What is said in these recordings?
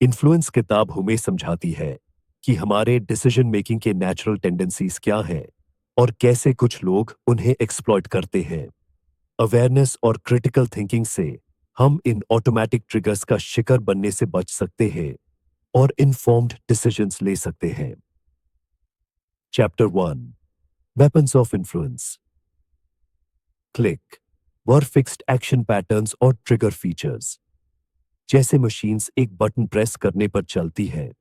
Influence किताब हमें समझाती है कि हमारे डिसीजन मेकिंग के नेचुरल टेंडेंसीज क्या हैं और कैसे कुछ लोग उन्हें एक्सप्लॉइट करते हैं। अवेयरनेस और क्रिटिकल थिंकिंग से हम इन ऑटोमेटिक ट्रिगर्स का शिकार बनने से बच सकते हैं और इन्फॉर्म्ड डिसीजंस ले सकते हैं। Chapter 1, weapons of influence. Click were fixed action patterns और ट्रिगर फीचर्स। जैसे मशीन्स एक बटन प्रेस करने पर चलती है,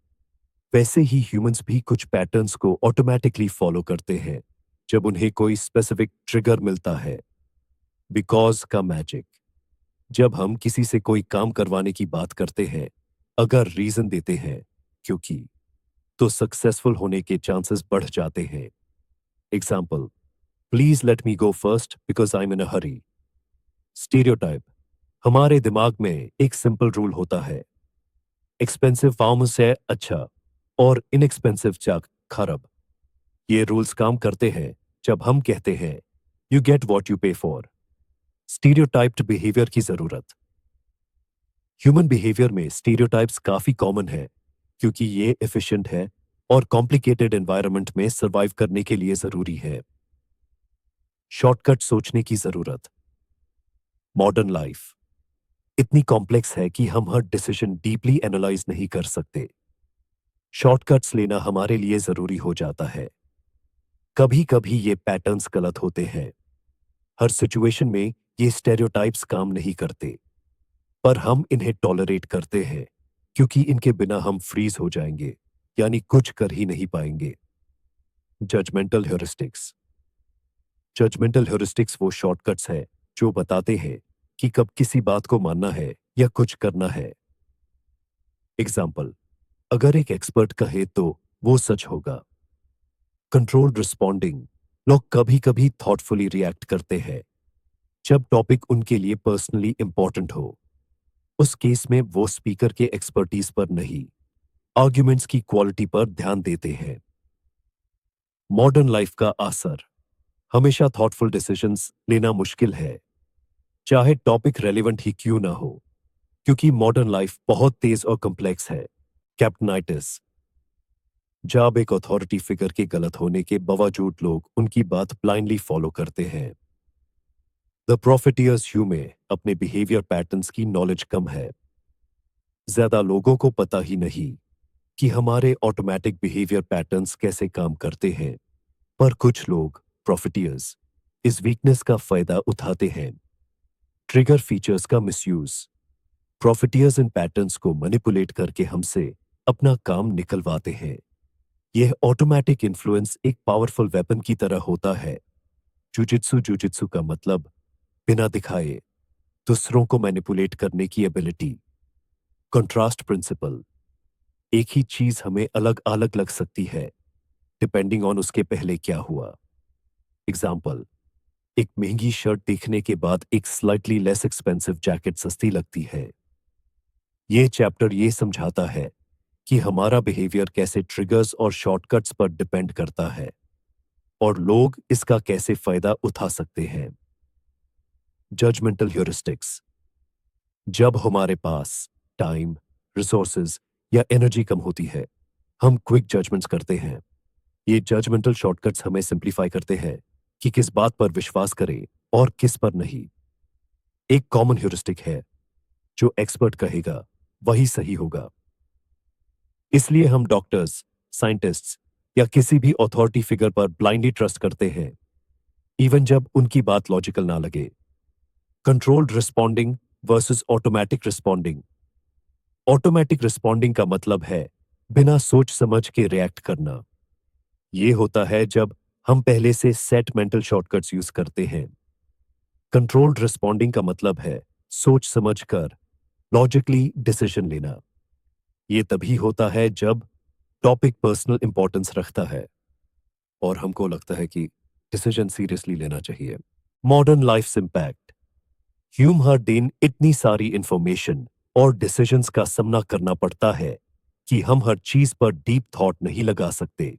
वैसे ही ह्यूमंस भी कुछ पैटर्न्स को ऑटोमेटिकली फॉलो करते हैं जब उन्हें कोई स्पेसिफिक ट्रिगर मिलता है। बिकॉज का मैजिक। जब हम किसी से कोई काम करवाने की बात करते हैं, अगर रीजन देते हैं क्योंकि, तो सक्सेसफुल होने के चांसेस बढ़ जाते हैं। Example, please let me go first because I am in a Hari. Stereotype. हमारे दिमाग में एक सिंपल रूल होता है, एक्सपेंसिव फार्म से अच्छा और इनएक्सपेंसिव चाक खराब। ये रूल्स काम करते हैं जब हम कहते हैं यू गेट वॉट यू पे फॉर। स्टीरियोटाइप्ड बिहेवियर की जरूरत। ह्यूमन बिहेवियर में स्टीरियोटाइप्स काफी कॉमन है क्योंकि ये एफिशिएंट है और कॉम्प्लिकेटेड एनवायरनमेंट में सरवाइव करने के लिए जरूरी है। शॉर्टकट सोचने की जरूरत। मॉडर्न लाइफ इतनी कॉम्प्लेक्स है कि हम हर डिसीजन डीपली एनालाइज नहीं कर सकते। शॉर्टकट्स लेना हमारे लिए जरूरी हो जाता है। कभी कभी ये पैटर्न्स गलत होते हैं। हर सिचुएशन में ये स्टेरियोटाइप्स काम नहीं करते, पर हम इन्हें टॉलरेट करते हैं क्योंकि इनके बिना हम फ्रीज हो जाएंगे, यानी कुछ कर ही नहीं पाएंगे। Judgmental heuristics. जजमेंटल ह्यूरिस्टिक्स वो शॉर्टकट्स है जो बताते हैं कि कब किसी बात को मानना है या कुछ करना है। एग्जाम्पल, अगर एक एक्सपर्ट कहे तो वो सच होगा। Controlled responding. लोग कभी कभी थॉटफुली रिएक्ट करते हैं जब टॉपिक उनके लिए पर्सनली इंपॉर्टेंट हो। उस केस में वो स्पीकर के एक्सपर्टीज पर नहीं, आर्ग्यूमेंट्स की क्वालिटी पर ध्यान देते हैं। मॉडर्न लाइफ का असर। हमेशा थॉटफुल डिसीजंस लेना मुश्किल है, चाहे टॉपिक रेलेवेंट ही क्यों ना हो, क्योंकि मॉडर्न लाइफ बहुत तेज और कॉम्प्लेक्स है। कैप्टनाइटिस। जब एक अथॉरिटी फिगर के गलत होने के बावजूद लोग उनकी बात ब्लाइंडली फॉलो करते हैं। द प्रॉफिटियर्स ह्यू में अपने बिहेवियर पैटर्न्स की नॉलेज कम है। ज्यादा लोगों को पता ही नहीं कि हमारे ऑटोमेटिक बिहेवियर पैटर्न्स कैसे काम करते हैं, पर कुछ लोग प्रॉफिटियर्स इस वीकनेस का फायदा उठाते हैं। ट्रिगर फीचर्स का मिसयूज। प्रॉफिटियर्स इन पैटर्न्स को मैनिपुलेट करके हमसे अपना काम निकलवाते हैं। यह ऑटोमेटिक इन्फ्लुएंस एक पावरफुल वेपन की तरह होता है। जुजित्सु। जुजित्सु का मतलब बिना दिखाए दूसरों को मैनिपुलेट करने की एबिलिटी। Contrast principal. एक ही चीज हमें अलग अलग लग सकती है डिपेंडिंग ऑन उसके पहले क्या हुआ। एग्जाम्पल, एक महंगी शर्ट देखने के बाद एक स्लाइटली लेस एक्सपेंसिव जैकेट सस्ती लगती है। यह चैप्टर ये समझाता है कि हमारा बिहेवियर कैसे ट्रिगर्स और शॉर्टकट्स पर डिपेंड करता है और लोग इसका कैसे फायदा उठा सकते हैं। Judgmental heuristics. जब हमारे पास टाइम, रिसोर्सेज या एनर्जी कम होती है, हम क्विक जजमेंट्स करते हैं। ये जजमेंटल शॉर्टकट्स हमें सिंप्लीफाई करते हैं कि किस बात पर विश्वास करें और किस पर नहीं। एक कॉमन ह्यूरिस्टिक है, जो एक्सपर्ट कहेगा वही सही होगा। इसलिए हम डॉक्टर्स, साइंटिस्ट्स या किसी भी अथॉरिटी फिगर पर ब्लाइंडली ट्रस्ट करते हैं, इवन जब उनकी बात लॉजिकल ना लगे। Controlled responding versus automatic responding. Automatic responding का मतलब है बिना सोच समझ के रिएक्ट करना। यह होता है जब हम पहले से सेट मेंटल शॉर्टकट्स यूज करते हैं। कंट्रोल्ड रिस्पॉन्डिंग का मतलब है सोच समझ कर लॉजिकली डिसीजन लेना। यह तभी होता है जब टॉपिक पर्सनल इंपॉर्टेंस रखता है और हमको लगता है कि डिसीजन सीरियसली लेना चाहिए। Modern life impact. ह्यूम हर दिन इतनी सारी इंफॉर्मेशन और डिसीजंस का सामना करना पड़ता है कि हम हर चीज पर डीप थॉट नहीं लगा सकते।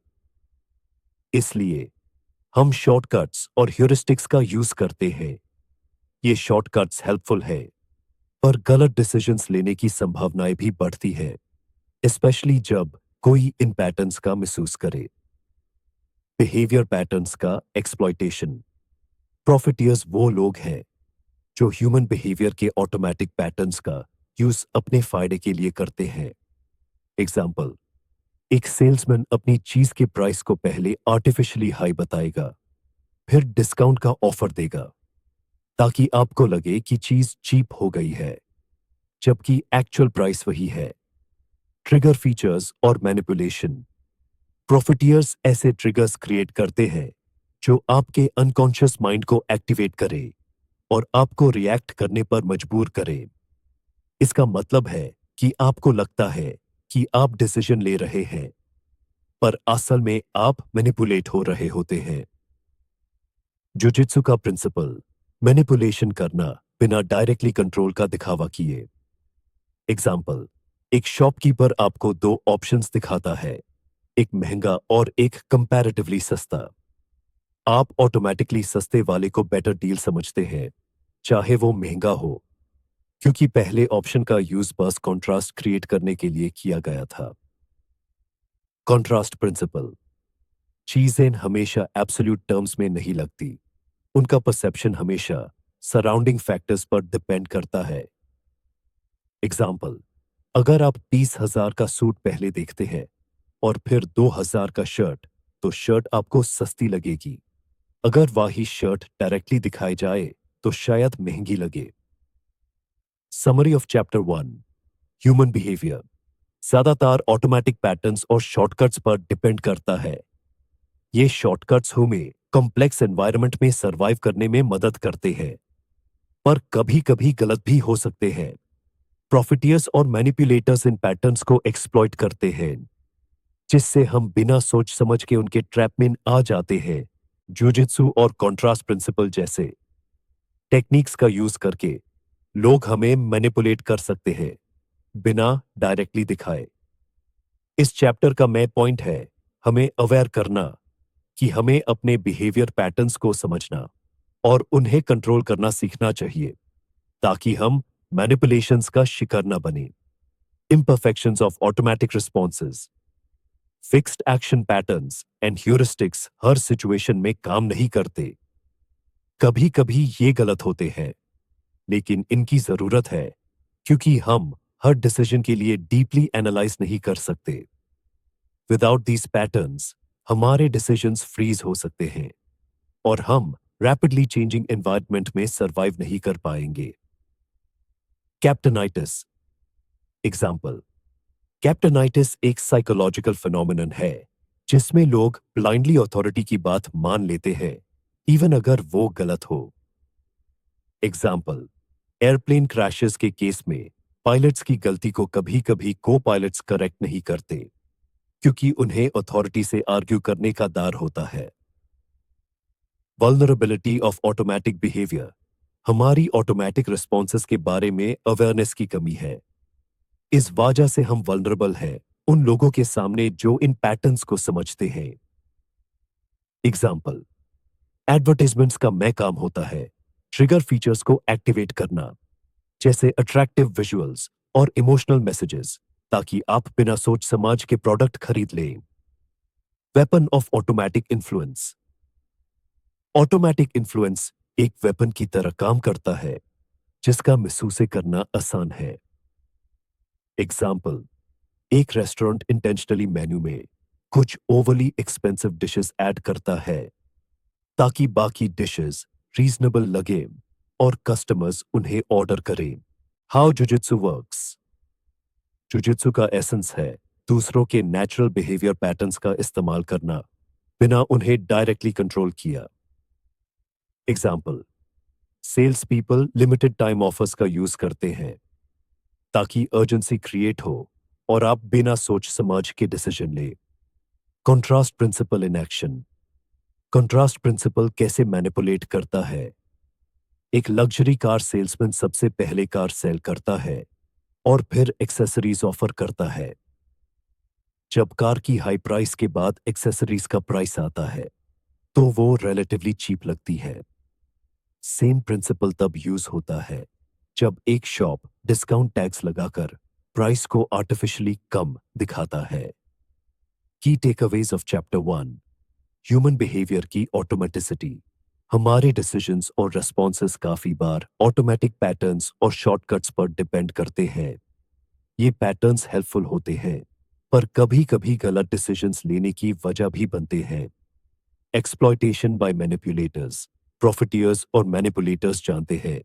इसलिए हम शॉर्टकट्स और ह्यूरिस्टिक्स का यूज करते हैं। ये शॉर्टकट्स हेल्पफुल है, पर गलत डिसीजंस लेने की संभावनाएं भी बढ़ती है। स्पेशली जब कोई इन पैटर्न्स का मिसयूज करे। बिहेवियर पैटर्न्स का एक्सप्लॉयटेशन। प्रॉफिटियर्स वो लोग हैं जो ह्यूमन बिहेवियर के ऑटोमेटिक पैटर्न्स का यूज अपने फायदे के लिए करते हैं। एग्जाम्पल, एक सेल्समैन अपनी चीज के प्राइस को पहले आर्टिफिशियली हाई बताएगा, फिर डिस्काउंट का ऑफर देगा ताकि आपको लगे कि चीज चीप हो गई है, जबकि एक्चुअल प्राइस वही है। ट्रिगर फीचर्स और मैनिपुलेशन। प्रॉफिटियर्स ऐसे ट्रिगर्स क्रिएट करते हैं जो आपके अनकॉन्शियस माइंड को एक्टिवेट करे और आपको रिएक्ट करने पर मजबूर करे। इसका मतलब है कि आपको लगता है कि आप डिसीजन ले रहे हैं, पर असल में आप मैनिपुलेट हो रहे होते हैं। जुजित्सु का प्रिंसिपल, मैनिपुलेशन करना बिना डायरेक्टली कंट्रोल का दिखावा किए। एग्जाम्पल, एक शॉपकीपर आपको दो ऑप्शंस दिखाता है, एक महंगा और एक कंपैरेटिवली सस्ता। आप ऑटोमेटिकली सस्ते वाले को बेटर डील समझते हैं, चाहे वो महंगा हो, क्योंकि पहले ऑप्शन का यूज बस कॉन्ट्रास्ट क्रिएट करने के लिए किया गया था। Contrast principle. चीजें हमेशा एब्सोल्यूट टर्म्स में नहीं लगती, उनका परसेप्शन हमेशा सराउंडिंग फैक्टर्स पर डिपेंड करता है। एग्जाम्पल, अगर आप 30,000 का सूट पहले देखते हैं और फिर 2,000 का शर्ट, तो शर्ट आपको सस्ती लगेगी। अगर वही शर्ट डायरेक्टली दिखाई जाए तो शायद महंगी लगे। Summary of chapter 1, human behaviour ज्यादातर ऑटोमेटिक पैटर्न्स और शॉर्टकट्स पर डिपेंड करता है। ये शॉर्टकट्स हमें कॉम्प्लेक्स एनवायरनमेंट में सरवाइव करने में मदद करते हैं, पर कभी-कभी गलत भी हो सकते हैं। प्रॉफिटियर्स और मैनिपुलेटर्स इन पैटर्न्स को एक्सप्लॉइट करते हैं, जिससे हम बिना सोच समझ के उनके ट्रैप में आ जाते हैं। जुजित्सु और कॉन्ट्रास्ट प्रिंसिपल जैसे टेक्निक्स का यूज करके लोग हमें मैनिपुलेट कर सकते हैं, बिना डायरेक्टली दिखाए। इस चैप्टर का मेन पॉइंट है हमें अवेयर करना कि हमें अपने बिहेवियर पैटर्न्स को समझना और उन्हें कंट्रोल करना सीखना चाहिए, ताकि हम मैनिपुलेशंस का शिकार न बने। Imperfections of automatic responses. Fixed action patterns and heuristics her situation में काम नहीं करते। कभी कभी ये गलत होते हैं, लेकिन इनकी जरूरत है, क्योंकि हम हर डिसीजन के लिए डीपली एनालाइज नहीं कर सकते। विदाउट दीज पैटर्न्स हमारे डिसीजंस फ्रीज हो सकते हैं और हम रैपिडली चेंजिंग एनवायरनमेंट में सरवाइव नहीं कर पाएंगे। कैप्टनाइटिस। एग्जाम्पल, कैप्टनाइटिस एक साइकोलॉजिकल फिनोमिनन है जिसमें लोग ब्लाइंडली अथॉरिटी की बात मान लेते हैं, इवन अगर वो गलत हो। एग्जाम्पल, एयरप्लेन क्रैशेस के केस में पायलट्स की गलती को कभी कभी को पायलट्स करेक्ट नहीं करते, क्योंकि उन्हें अथॉरिटी से आर्ग्यू करने का डर होता है। Vulnerability of automatic behaviour. हमारी ऑटोमेटिक रिस्पॉन्सेस के बारे में अवेयरनेस की कमी है। इस वजह से हम वल्नरेबल हैं उन लोगों के सामने जो इन पैटर्न्स को समझते हैं। एग्जाम्पल, एडवर्टाइजमेंट्स का मैं काम होता है ट्रिगर फीचर्स को एक्टिवेट करना, जैसे अट्रैक्टिव विजुअल्स और इमोशनल मैसेजेस, ताकि आप बिना सोच समझ के प्रोडक्ट खरीद लें। Weapon of automatic influence. Automatic influence एक वेपन की तरह काम करता है जिसका महसूस करना आसान है। एग्जाम्पल, एक रेस्टोरेंट इंटेंशनली मेन्यू में कुछ ओवरली एक्सपेंसिव डिशेस ऐड करता है ताकि बाकी डिशेस रीजनेबल लगे और कस्टमर्स उन्हें ऑर्डर करें। How jujitsu works. जुजित्सु का एसेंस है दूसरों के नेचुरल बिहेवियर पैटर्न्स का इस्तेमाल करना बिना उन्हें डायरेक्टली कंट्रोल किया। Example, sales people limited time offers का यूज करते हैं ताकि अर्जेंसी क्रिएट हो और आप बिना सोच समझ के डिसीजन ले। Contrast principle in action. Contrast principle कैसे मैनिपुलेट करता है। एक लग्जरी कार सेल्समैन सबसे पहले कार सेल करता है और फिर एक्सेसरीज ऑफर करता है। जब कार की हाई प्राइस के बाद एक्सेसरीज का प्राइस आता है तो वो रिलेटिवली चीप लगती है। सेम प्रिंसिपल तब यूज होता है जब एक शॉप डिस्काउंट टैक्स लगाकर प्राइस को आर्टिफिशियली कम दिखाता है। की takeaways of chapter 1, human behaviour की ऑटोमेटिसिटी। हमारे डिसीजंस और रेस्पॉन्सेस काफी बार ऑटोमेटिक पैटर्न्स और शॉर्टकट्स पर डिपेंड करते हैं। ये पैटर्न्स हेल्पफुल होते हैं, पर कभी-कभी गलत डिसीजंस लेने की वजह भी बनते हैं। Exploitation bye manipulators. प्रॉफिटियर्स और मैनिपुलेटर्स जानते हैं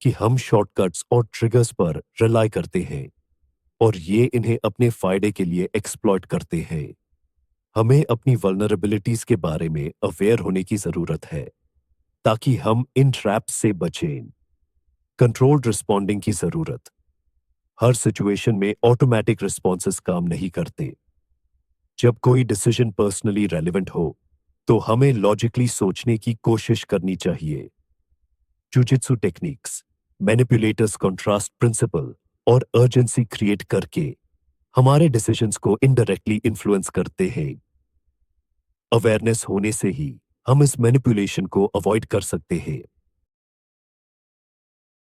कि हम शॉर्टकट्स और ट्रिगर्स पर रिलाई करते हैं और ये इन्हें अपने फायदे के लिए एक्सप्लॉयट करते हैं। हमें अपनी वल्नरेबिलिटीज के बारे में अवेयर होने की जरूरत है ताकि हम इन ट्रैप्स से बचें। कंट्रोल्ड रिस्पॉन्डिंग की जरूरत। हर सिचुएशन में ऑटोमेटिक रिस्पॉन्सेस काम नहीं करते। जब कोई डिसीजन पर्सनली रेलेवेंट हो तो हमें लॉजिकली सोचने की कोशिश करनी चाहिए। Jujitsu techniques. Manipulators contrast principle और अर्जेंसी क्रिएट करके हमारे डिसीजंस को इनडायरेक्टली इन्फ्लुएंस करते हैं। अवेयरनेस होने से ही हम इस मैनिपुलेशन को अवॉइड कर सकते हैं।